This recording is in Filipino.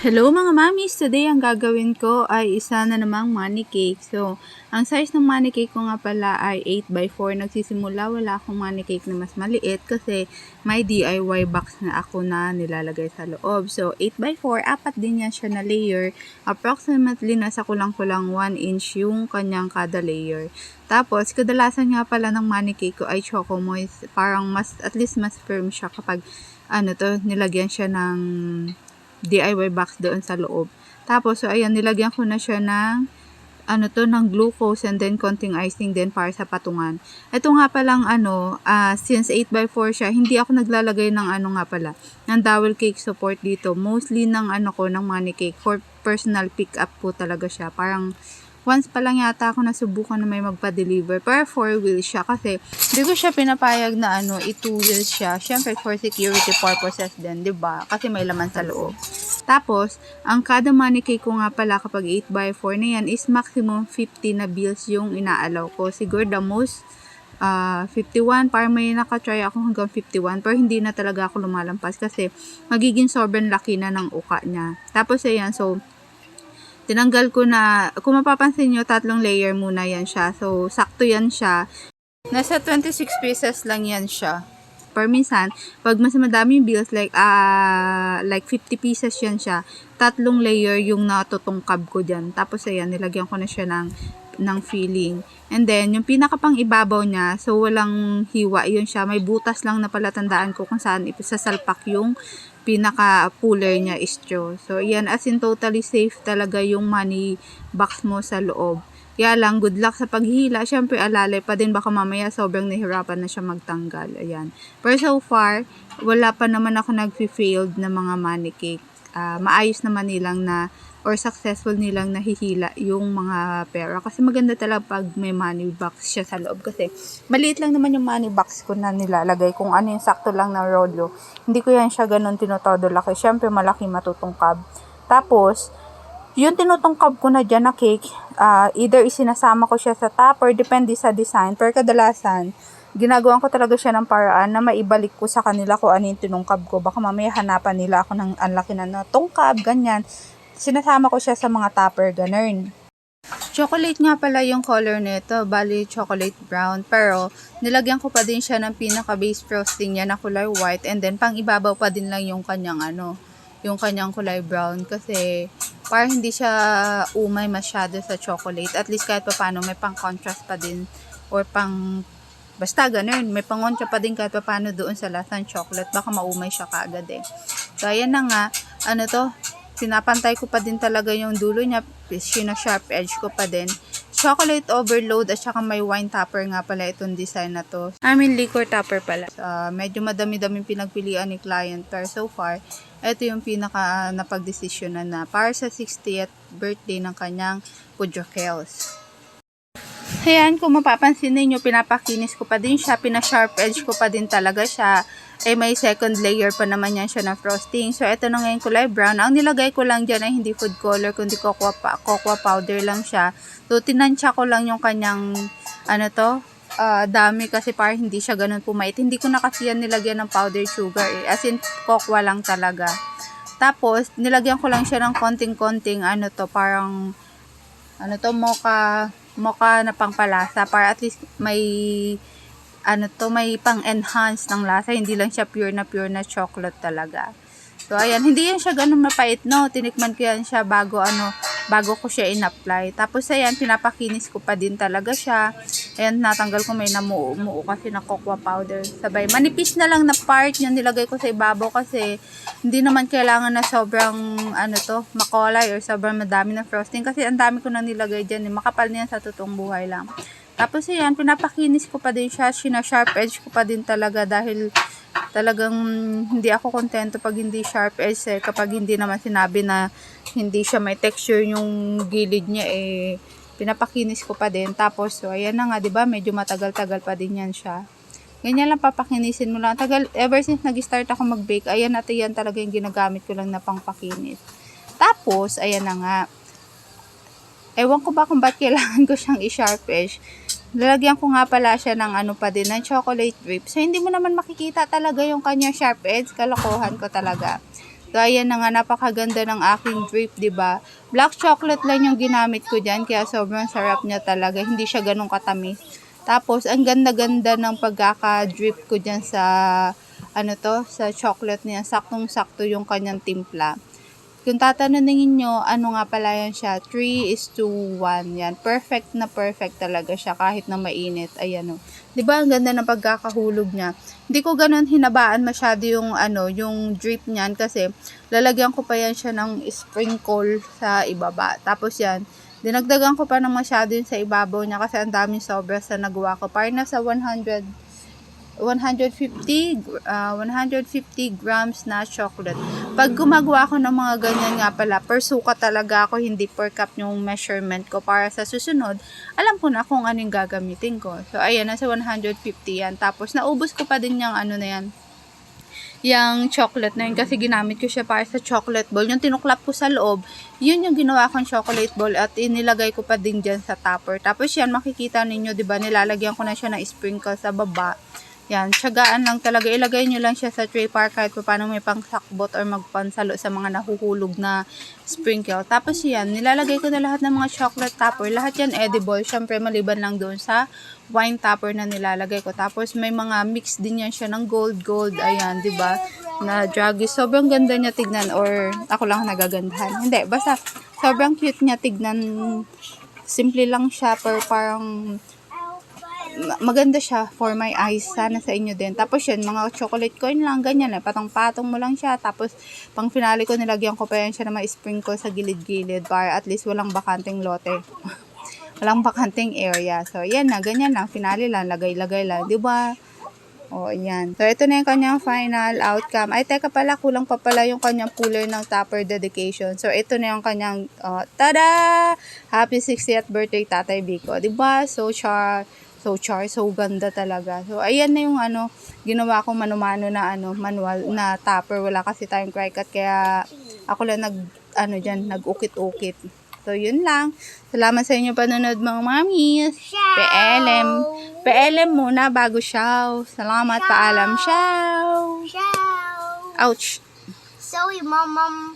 Hello mga mamis! Today ang gagawin ko ay isa na namang money cake. So, ang size ng money cake ko nga pala ay 8x4. Nagsisimula, wala akong money cake na mas maliit kasi may DIY box na ako na nilalagay sa loob. So, 8x4, apat din yan siya na layer. Approximately, nasa kulang-kulang 1 inch yung kanyang kada layer. Tapos, kadalasan nga pala ng money cake ko ay choco moist. Parang at least mas firm siya kapag nilagyan siya ng DIY box doon sa loob. Tapos, so ayan, nilagyan ko na siya ng ng glucose and then konting icing din para sa patungan. Ito nga palang since 8x4 siya, hindi ako naglalagay ng ng dowel cake support dito. Mostly ng ng money cake for personal pick up po talaga siya. Parang once pa lang yata ako nasubukan na may magpa-deliver. Pero 4-wheel siya kasi hindi ko siya pinapayag na i-2-wheel siya. Syempre for security purposes din, 'di ba? Kasi may laman sa loob. Tapos, ang kada money cake ko nga pala kapag 8x4 na yan is maximum 50 na bills yung inaalaw ko. Siguro the most 51, parang may nakatry ako hanggang 51 pero hindi na talaga ako lumalampas kasi magiging sobrang laki na ng uka niya. Tapos ayan, so tinanggal ko na, kung mapapansin nyo, 3 layer muna yan siya. So, sakto yan siya. Nasa 26 pieces lang yan siya. Per minsan, pag mas madaming bills, like 50 pieces yan siya, 3 layer yung natutungkab ko dyan. Tapos, ayan, nilagyan ko na siya ng filling. And then, yung pinakapang ibabaw niya, so walang hiwa yun siya. May butas lang na palatandaan ko kung saan ipasasalpak yung pinaka-puller niya is straw. So, yan, as in totally safe talaga yung money box mo sa loob. Kaya lang, good luck sa paghihila. Siyempre, alalay pa din. Baka mamaya sobrang nahirapan na siya magtanggal. Ayan. Pero so far, wala pa naman ako nag-failed na mga money cake. Maayos naman nilang or successful nilang nahihila yung mga pera. Kasi maganda talaga pag may money box siya sa loob. Kasi maliit lang naman yung money box ko na nilalagay. Kung ano yung sakto lang na rolyo. Hindi ko yan siya ganun tinotodo laki. Siyempre malaki matutungkab. Tapos, yung tinutungkab ko na dyan na cake, either isinasama ko siya sa topper, depende sa design. Pero kadalasan, ginagawan ko talaga siya ng paraan na maibalik ko sa kanila kung ano yung tinungkab ko. Baka mamaya hanapan nila ako ng anlaki na natungkab, ganyan. Sinasama ko siya sa mga topper, ganun. Chocolate nga pala yung color nito, bali chocolate brown. Pero, nilagyan ko pa din siya ng pinaka-base frosting niya na kulay white. And then, pang ibabaw pa din lang yung kanyang yung kanyang kulay brown. Kasi, parang hindi siya umay masyado sa chocolate. At least kahit pa paano, may pang-contrast pa din. Or basta ganun, may pangontra pa din kahit pa paano doon sa lasang chocolate. Baka maumay siya kaagad eh. So, ayan na nga. Pinapantay ko pa din talaga yung dulo niya. Sharp edge ko pa din. Chocolate overload at saka may wine topper nga pala itong design na to. Liquor topper pala. Medyo madami-daming pinagpilian ni client. Pero so far, ito yung pinaka napagdesisyonan na para sa 60th birthday ng kanyang Pudrokels. Ayan, kung mapapansin ninyo, pinapakinis ko pa din siya, pina-sharp edge ko pa din talaga siya. May second layer pa naman yan siya na frosting. So, ito na ngayon kulay brown. Ang nilagay ko lang dyan ay hindi food color, kundi cocoa powder lang siya. So, tinansya ko lang yung kanyang, dami kasi para hindi siya ganun pumait. Hindi ko na kasi yan nilagyan ng powdered sugar eh. As in, cocoa lang talaga. Tapos, nilagyan ko lang siya ng konting-konting, parang, mocha na pangpalasa para at least may may pang-enhance ng lasa, hindi lang siya pure na chocolate talaga. So ayan, hindi yan siya ganun mapait, no. Tinikman ko yan siya bago ko siya in-apply. Tapos ayan, pinapakinis ko pa din talaga siya. Ayan, natanggal ko may namuo kasi na cocoa powder. Sabay, manipis na lang na part yung nilagay ko sa ibabaw kasi hindi naman kailangan na sobrang makulay or sobrang madami na frosting kasi ang dami ko na nilagay dyan. Makapal niyan sa totoong buhay lang. Tapos ayan, pinapakinis ko pa din siya. Sharp edge ko pa din talaga dahil talagang hindi ako kontento pag hindi sharp edge kapag hindi naman sinabi na hindi siya may texture yung gilid niya pinapakinis ko pa din. Tapos so ayan na nga, 'di ba? Medyo matagal-tagal pa din yan siya. Ganyan lang, papakinisin mo lang. Tagal, ever since nag-start ako mag-bake, ayan yan talaga yung ginagamit ko lang na pangpakinis. Tapos, ayan na nga. Ewan ko ba kung ba't kailangan ko siyang i-sharp edge. lalagyan ko nga pala siya ng ano pa din, ng chocolate drip. So, hindi mo naman makikita talaga yung kanya sharp edge. Kalokohan ko talaga. So, ayan na nga, napakaganda ng aking drip, ba diba? Black chocolate lang yung ginamit ko dyan, kaya sobrang sarap niya talaga. Hindi siya ganun katamis. Tapos, ang ganda-ganda ng pagkaka-drip ko dyan sa, sa chocolate niya. Saktong-sakto yung kanyang timpla. Kung tatanungin nyo, ano nga pala yan siya, 3:1, yan. Perfect na perfect talaga siya, kahit na mainit. Ayan o. Diba, ang ganda ng pagkakahulog niya. Hindi ko ganun hinabaan masyado yung, yung drip niyan, kasi lalagyan ko pa yan siya ng sprinkle sa ibaba. Tapos yan, dinagdagan ko pa ng masyado yun sa ibabaw niya, kasi ang daming sobra sa nagawa ko. Parang nasa 150 grams na chocolate. Pag gumagawa ako ng mga ganyan nga pala, per suka talaga ako, hindi per cup yung measurement ko, para sa susunod, alam ko na kung anong gagamitin ko. So, ayan, nasa 150 yan. Tapos, naubos ko pa din yung yung chocolate na yun, kasi ginamit ko siya para sa chocolate ball. Yung tinuklap ko sa loob, yun yung ginawa kong chocolate ball, at inilagay ko pa din dyan sa topper. Tapos yan, makikita ninyo, diba, nilalagyan ko na siya ng sprinkle sa baba. Yan, tiyagaan lang talaga. Ilagay nyo lang siya sa tray para kahit paano may pangsakbot or magpansalo sa mga nahuhulog na sprinkle. Tapos yan, nilalagay ko na lahat ng mga chocolate topper. Lahat yan edible. Syempre, maliban lang doon sa wine topper na nilalagay ko. Tapos may mga mix din yan siya ng gold. Ayan, 'di ba? Na druggy. Sobrang ganda niya tignan, or ako lang nagagandahan. Hindi, basta sobrang cute niya tignan. Simple lang siya, pero parang maganda siya for my eyes. Sana sa inyo din. Tapos yan, mga chocolate coin lang, ganyan eh. Patong-patong mo lang siya. Tapos, pang finale ko, nilagyan ko pa yan siya na may sprinkle sa gilid-gilid para at least walang bakanting lote. Walang bakanting area. So, yan na, ganyan lang. Finale lang, lagay-lagay lang. Diba? O, yan. So, ito na yung kanyang final outcome. Ay, teka pala, kulang pa pala yung kanyang puller ng topper dedication. So, ito na yung kanyang, tada! Happy 60th birthday, Tatay Biko. Diba? So ganda talaga. So, ayan na yung ginawa ko mano-mano na manual na topper. Wala kasi tayong Cricut, kaya ako lang nag-ukit-ukit. So, yun lang. Salamat sa inyo panonood, mga mamis. PLM. PLM muna bago ciao. Salamat, paalam. Ciao. Ciao. Ouch. Sorry, Mom.